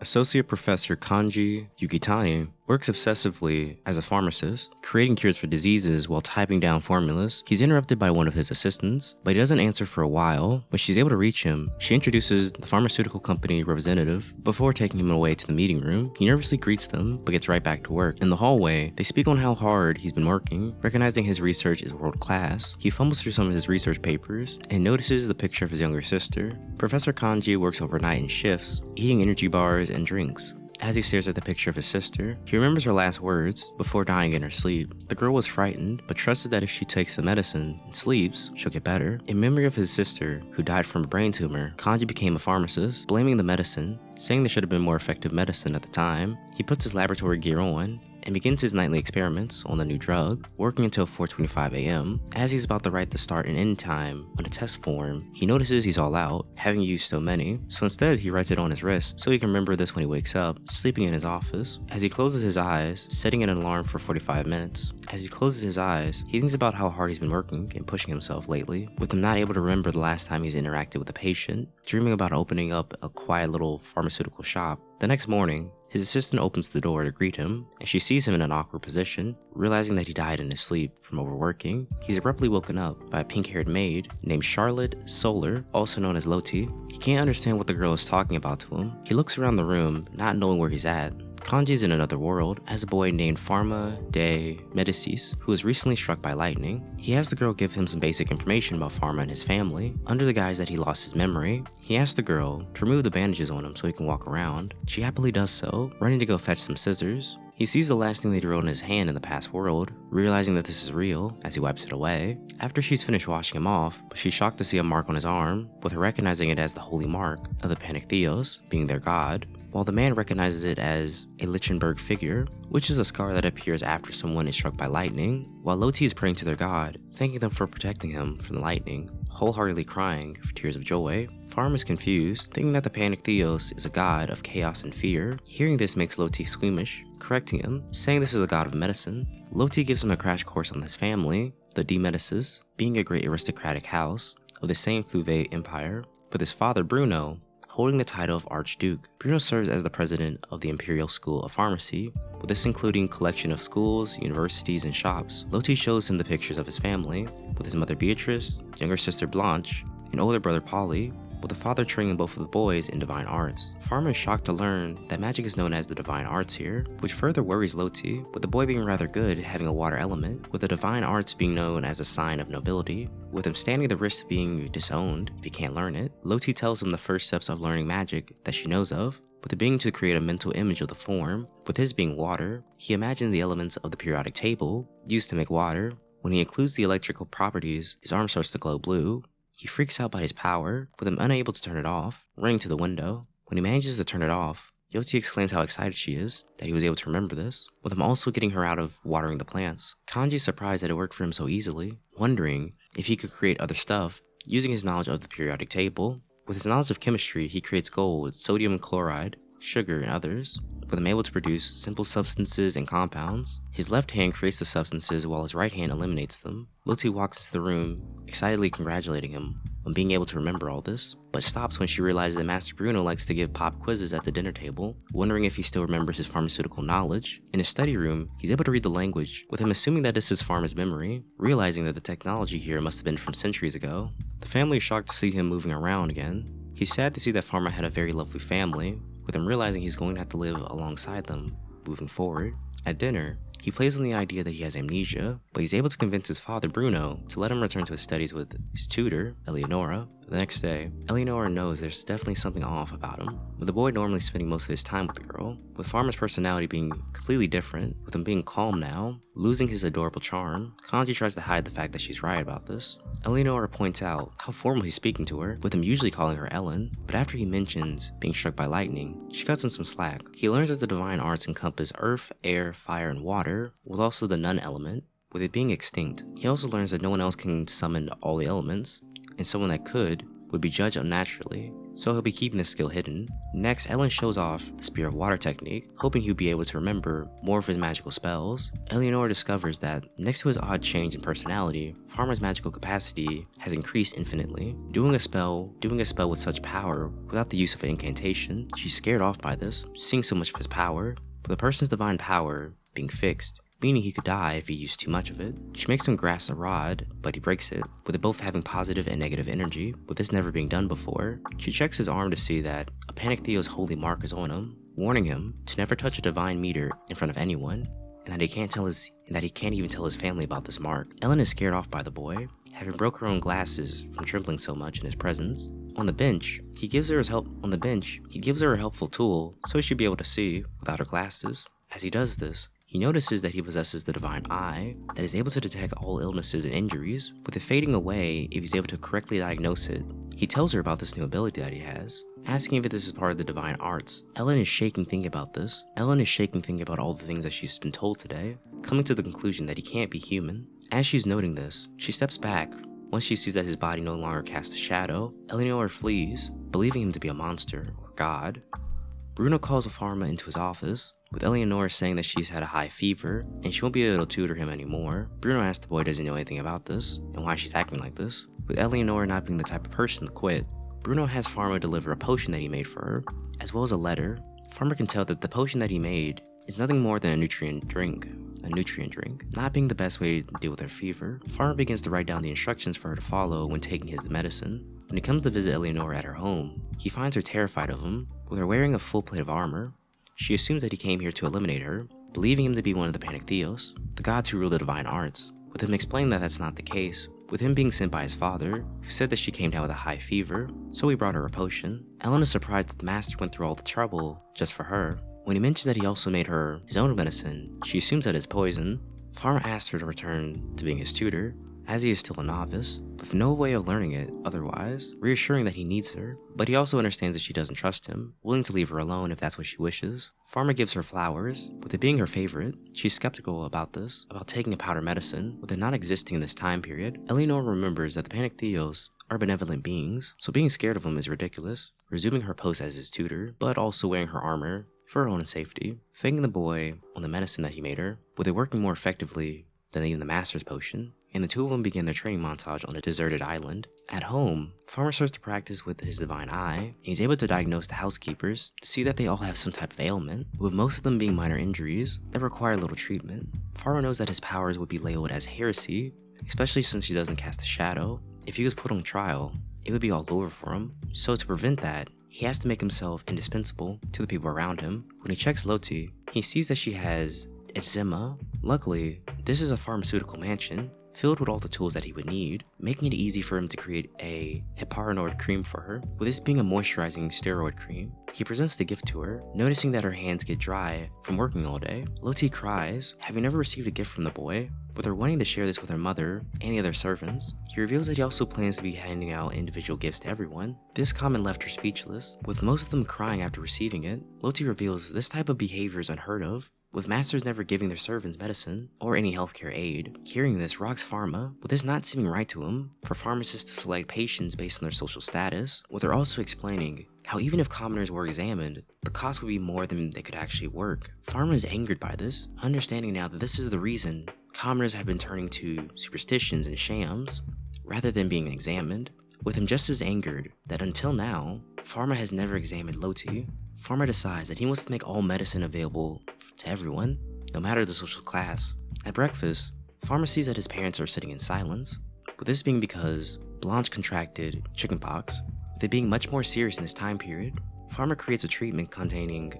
Associate Professor Kanji Yukitani works obsessively as a pharmacist, creating cures for diseases while typing down formulas. He's interrupted by one of his assistants, but he doesn't answer for a while. When she's able to reach him, she introduces the pharmaceutical company representative before taking him away to the meeting room. He nervously greets them, but gets right back to work. In the hallway, they speak on how hard he's been working. Recognizing his research is world class, he fumbles through some of his research papers and notices the picture of his younger sister. Professor Kanji works overnight in shifts, eating energy bars and drinks. As he stares at the picture of his sister, he remembers her last words before dying in her sleep. The girl was frightened, but trusted that if she takes the medicine and sleeps, she'll get better. In memory of his sister, who died from a brain tumor, Kanji became a pharmacist, blaming the medicine, saying there should have been more effective medicine at the time. He puts his laboratory gear on and begins his nightly experiments on the new drug, working until 4:25 a.m. As he's about to write the start and end time on a test form, he notices he's all out, having used so many, so instead he writes it on his wrist so he can remember this when he wakes up, sleeping in his office. As he closes his eyes, setting an alarm for 45 minutes. As he closes his eyes, he thinks about how hard he's been working and pushing himself lately, with him not able to remember the last time he's interacted with a patient, dreaming about opening up a quiet little pharmaceutical shop. The next morning, his assistant opens the door to greet him, and she sees him in an awkward position. Realizing that he died in his sleep from overworking, he's abruptly woken up by a pink-haired maid named Charlotte Solar, also known as Loti. He can't understand what the girl is talking about to him. He looks around the room, not knowing where he's at. Kanji's in another world as a boy named Pharma de Medicis, who was recently struck by lightning. He has the girl give him some basic information about Pharma and his family, under the guise that he lost his memory. He asks the girl to remove the bandages on him so he can walk around. She happily does so, running to go fetch some scissors. He sees the last thing they wrote in his hand in the past world, realizing that this is real as he wipes it away. After she's finished washing him off, but she's shocked to see a mark on his arm, with her recognizing it as the holy mark of the Panatheos, being their god, while the man recognizes it as a Lichtenberg figure, which is a scar that appears after someone is struck by lightning, while Loti is praying to their god, thanking them for protecting him from the lightning, wholeheartedly crying for tears of joy. Pharma is confused, thinking that the Panatheos is a god of chaos and fear. Hearing this makes Loti squeamish, correcting him, saying this is a god of medicine. Loti gives him a crash course on his family, the De Medicis, being a great aristocratic house of the same Fluvae Empire, with his father Bruno holding the title of Archduke. Bruno serves as the president of the Imperial School of Pharmacy, with this including collection of schools, universities, and shops. Loti shows him the pictures of his family, with his mother Beatrice, younger sister Blanche, and older brother Polly, with the father training both of the boys in divine arts. Pharma is shocked to learn that magic is known as the divine arts here, which further worries Loti, with the boy being rather good having a water element, with the divine arts being known as a sign of nobility, with him standing the risk of being disowned if he can't learn it. Loti tells him the first steps of learning magic that she knows of, with it being to create a mental image of the form. With his being water, he imagines the elements of the periodic table used to make water. When he includes the electrical properties, his arm starts to glow blue. He freaks out by his power, with him unable to turn it off, running to the window. When he manages to turn it off, Loti exclaims how excited she is that he was able to remember this, with him also getting her out of watering the plants. Kanji is surprised that it worked for him so easily, wondering if he could create other stuff using his knowledge of the periodic table. With his knowledge of chemistry, he creates gold, sodium chloride, sugar, and others, with him able to produce simple substances and compounds. His left hand creates the substances while his right hand eliminates them. Loti walks into the room, excitedly congratulating him on being able to remember all this, but stops when she realizes that Master Bruno likes to give pop quizzes at the dinner table, wondering if he still remembers his pharmaceutical knowledge. In his study room, he's able to read the language, with him assuming that this is Pharma's memory, realizing that the technology here must have been from centuries ago. The family is shocked to see him moving around again. He's sad to see that Pharma had a very lovely family, with him realizing he's going to have to live alongside them moving forward. At dinner, he plays on the idea that he has amnesia, but he's able to convince his father Bruno to let him return to his studies with his tutor, Eleonora. The next day, Eleonora knows there's definitely something off about him, with the boy normally spending most of his time with the girl, with Pharma's personality being completely different, with him being calm now, losing his adorable charm. Kanji tries to hide the fact that she's right about this. Eleonora points out how formal he's speaking to her, with him usually calling her Ellen, but after he mentions being struck by lightning, she cuts him some slack. He learns that the divine arts encompass earth, air, fire, and water, with also the nun element, with it being extinct. He also learns that no one else can summon all the elements, and someone that could would be judged unnaturally, so he'll be keeping this skill hidden. Next, Ellen shows off the Spear of Water technique, hoping he'll be able to remember more of his magical spells. Eleanor discovers that next to his odd change in personality, Pharma's magical capacity has increased infinitely. Doing a spell with such power without the use of an incantation, she's scared off by this, seeing so much of his power, but the person's divine power being fixed, meaning he could die if he used too much of it. She makes him grasp a rod, but he breaks it, with it both having positive and negative energy, with this never being done before. She checks his arm to see that a Panic Theo's holy mark is on him, warning him to never touch a divine meter in front of anyone, and that he can't even tell his family about this mark. Ellen is scared off by the boy, having broke her own glasses from trembling so much in his presence. On the bench, he gives her a helpful tool so he should be able to see without her glasses. As he does this, he notices that he possesses the divine eye that is able to detect all illnesses and injuries, with it fading away if he's able to correctly diagnose it. He tells her about this new ability that he has, asking if this is part of the divine arts. Ellen is shaking thinking about this. Ellen is shaking thinking about all the things that she's been told today, coming to the conclusion that he can't be human. As she's noting this, she steps back. Once she sees that his body no longer casts a shadow, Eleanor flees, believing him to be a monster or god. Bruno calls Pharma into his office, with Eleanor saying that she's had a high fever and she won't be able to tutor him anymore. Bruno asks the boy doesn't know anything about this and why she's acting like this, with Eleanor not being the type of person to quit. Bruno has Pharma deliver a potion that he made for her, as well as a letter. Pharma can tell that the potion that he made is nothing more than a nutrient drink, not being the best way to deal with her fever. Pharma begins to write down the instructions for her to follow when taking his medicine. When he comes to visit Eleanor at her home, he finds her terrified of him, with her wearing a full plate of armor. She assumes that he came here to eliminate her, believing him to be one of the Panic Theos, the gods who rule the divine arts, with him explaining that that's not the case, with him being sent by his father, who said that she came down with a high fever, so he brought her a potion. Ellen is surprised that the master went through all the trouble just for her. When he mentions that he also made her his own medicine, she assumes that it's poison. Pharma asks her to return to being his tutor, as he is still a novice, with no way of learning it otherwise, reassuring that he needs her, but he also understands that she doesn't trust him, willing to leave her alone if that's what she wishes. Pharma gives her flowers, with it being her favorite. She's skeptical about this, about taking a powder medicine, with it not existing in this time period. Eleanor remembers that the Panic Theos are benevolent beings, so being scared of them is ridiculous, resuming her post as his tutor, but also wearing her armor for her own safety, thanking the boy on the medicine that he made her, with it working more effectively than even the master's potion, and the two of them begin their training montage on a deserted island. At home, Pharma starts to practice with his divine eye, and he's able to diagnose the housekeepers to see that they all have some type of ailment, with most of them being minor injuries that require little treatment. Pharma knows that his powers would be labeled as heresy, especially since he doesn't cast a shadow. If he was put on trial, it would be all over for him, so to prevent that, he has to make himself indispensable to the people around him. When he checks Loti, he sees that she has eczema. Luckily, this is a pharmaceutical mansion, filled with all the tools that he would need, making it easy for him to create a heparinoid cream for her, with this being a moisturizing steroid cream. He presents the gift to her, noticing that her hands get dry from working all day. Loti cries, having never received a gift from the boy, with her wanting to share this with her mother and the other servants. He reveals that he also plans to be handing out individual gifts to everyone. This comment left her speechless, with most of them crying after receiving it. Loti reveals this type of behavior is unheard of, with masters never giving their servants medicine or any healthcare aid. Hearing this rocks Pharma, with this not seeming right to him, for pharmacists to select patients based on their social status, with her also explaining how even if commoners were examined, the cost would be more than they could actually work. Pharma is angered by this, understanding now that this is the reason commoners have been turning to superstitions and shams, rather than being examined, with him just as angered that until now, Pharma has never examined Loti. Pharma decides that he wants to make all medicine available to everyone, no matter the social class. At breakfast, Pharma sees that his parents are sitting in silence, with this being because Blanche contracted chickenpox, with it being much more serious in this time period. Pharma creates a treatment containing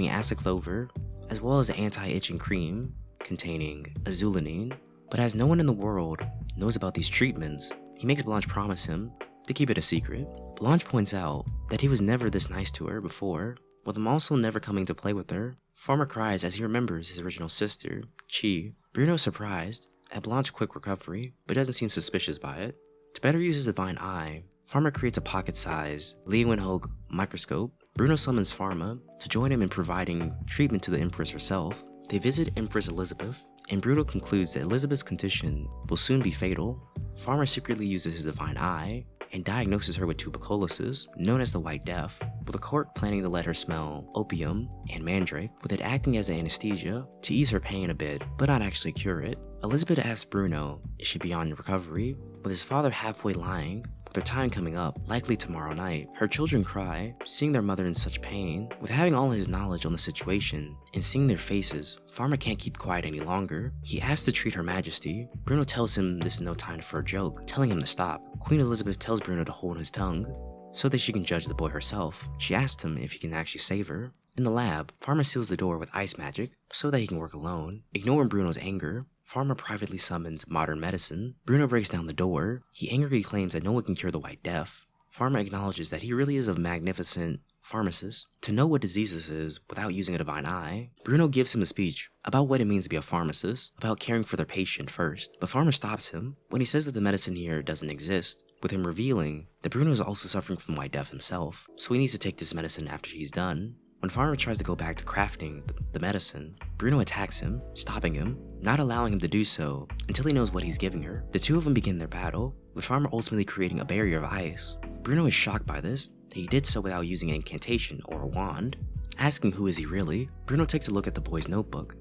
acid clover, as well as an anti-itching cream containing azulinine. But as no one in the world knows about these treatments, he makes Blanche promise him to keep it a secret. Blanche points out that he was never this nice to her before, with him also never coming to play with her. Pharma cries as he remembers his original sister, Chi. Bruno is surprised at Blanche's quick recovery, but doesn't seem suspicious by it. To better use his divine eye, Pharma creates a pocket-sized Leeuwenhoek microscope. Bruno summons Pharma to join him in providing treatment to the Empress herself. They visit Empress Elizabeth, and Bruno concludes that Elizabeth's condition will soon be fatal. Pharma secretly uses his divine eye and diagnoses her with tuberculosis, known as the White Death, with the court planning to let her smell opium and mandrake, with it acting as an anesthesia to ease her pain a bit, but not actually cure it. Elizabeth asks Bruno, is she beyond recovery? With his father halfway lying, with their time coming up, likely tomorrow night, her children cry, seeing their mother in such pain. With having all his knowledge on the situation and seeing their faces, Farmer can't keep quiet any longer. He asks to treat Her Majesty. Bruno tells him this is no time for a joke, telling him to stop. Queen Elizabeth tells Bruno to hold his tongue so that she can judge the boy herself. She asks him if he can actually save her. In the lab, Farmer seals the door with ice magic so that he can work alone. Ignoring Bruno's anger, Farmer privately summons modern medicine. Bruno breaks down the door. He angrily claims that no one can cure the White Death. Farmer acknowledges that he really is a magnificent pharmacist to know what disease this is without using a divine eye. Bruno gives him a speech about what it means to be a pharmacist, about caring for their patient first, but Farmer stops him when he says that the medicine here doesn't exist, with him revealing that Bruno is also suffering from White Death himself, so he needs to take this medicine after he's done. When Farmer tries to go back to crafting the medicine, Bruno attacks him, stopping him, not allowing him to do so until he knows what he's giving her. The two of them begin their battle, with Farmer ultimately creating a barrier of ice. Bruno is shocked by this, that he did so without using an incantation or a wand. Asking who is he really, Bruno takes a look at the boy's notebook.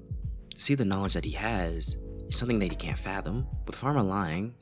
To see the knowledge that he has is something that he can't fathom. With Farmer lying,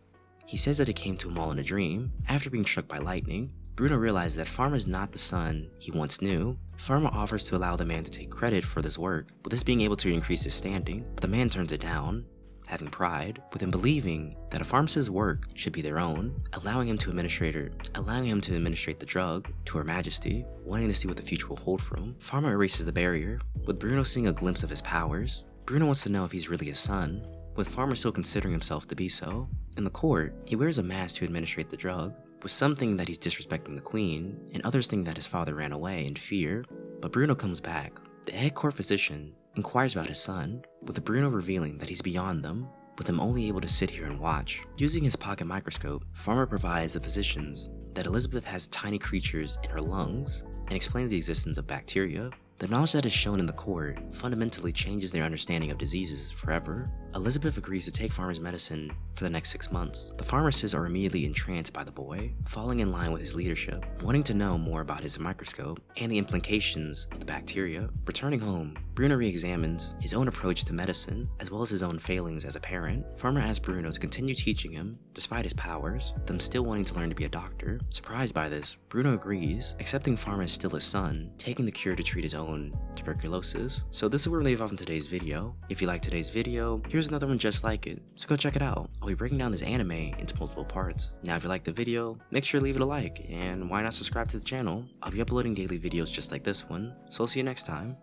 he says that it came to him all in a dream. After being struck by lightning, Bruno realizes that Farmer is not the son he once knew. Farmer offers to allow the man to take credit for this work, with this being able to increase his standing, but the man turns it down, having pride, with him believing that a pharmacist's work should be their own, allowing him to administrate the drug to Her Majesty, wanting to see what the future will hold for him. Farmer erases the barrier, with Bruno seeing a glimpse of his powers. Bruno wants to know if he's really his son, with Farmer still considering himself to be so. In the court, he wears a mask to administrate the drug, with some thinking that he's disrespecting the queen, and others think that his father ran away in fear, but Bruno comes back. The head court physician inquires about his son, with Bruno revealing that he's beyond them, with him only able to sit here and watch. Using his pocket microscope, Farmer provides the physicians that Elizabeth has tiny creatures in her lungs, and explains the existence of bacteria. The knowledge that is shown in the court fundamentally changes their understanding of diseases forever. Elizabeth agrees to take Farmer's medicine for the next 6 months. The pharmacists are immediately entranced by the boy, falling in line with his leadership, wanting to know more about his microscope and the implications of the bacteria. Returning home, Bruno re-examines his own approach to medicine, as well as his own failings as a parent. Farmer asks Bruno to continue teaching him, despite his powers, with him still wanting to learn to be a doctor. Surprised by this, Bruno agrees, accepting Farmer as still his son, taking the cure to treat his own tuberculosis. So this is where we leave off in today's video. If you like today's video, here's another one just like it, so go check it out. I'll be breaking down this anime into multiple parts. Now if you like the video, make sure to leave it a like, and why not subscribe to the channel? I'll be uploading daily videos just like this one, so I'll see you next time.